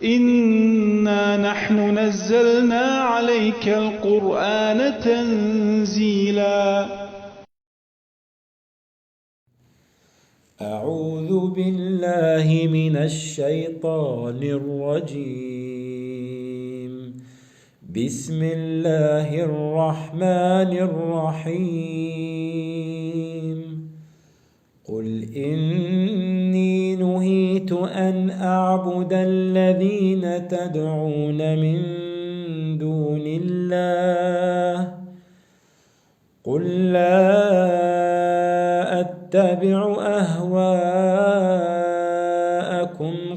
إنا نحن نزلنا عليك القرآن تنزيلا. أعوذ بالله من الشيطان الرجيم. بسم الله الرحمن الرحيم. قل إني نهيت أن أعبد الذين تدعون من دون الله. قل لا أتبع أهواءكم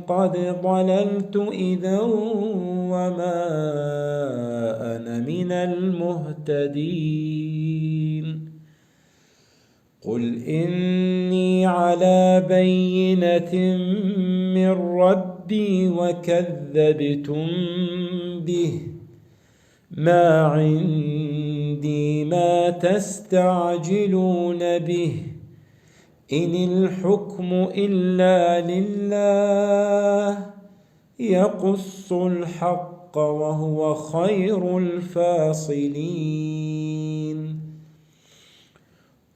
قد ضللت إذا وما أنا من المهتدين. قل إني على بينة من ربي وكذبتم به. ما عندي ما تستعجلون به. إن الحكم إلا لله يقص الحق وهو خير الفاصلين.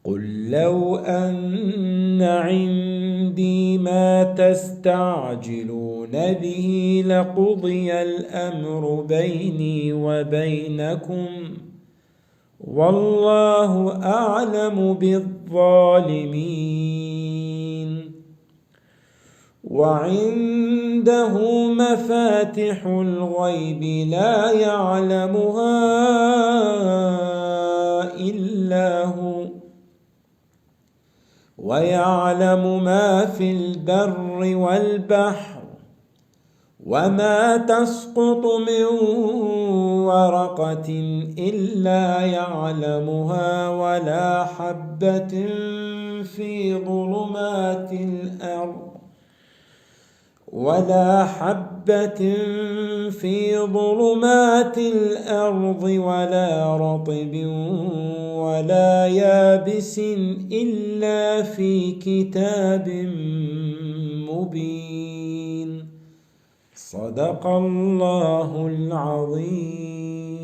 قل لو أن عندي ما تستعجلون به لقضي الأمر بيني وبينكم والله أعلم بالظالمين. وعنده مفاتح الغيب لا يعلمها إلا هو ويعلم ما في البر والبحر وما تسقط من ورقة إلا يعلمها ولا حبة في ظلمات الأرض ولا رطب ولا يابس إلا في كتاب مبين. صدق الله العظيم.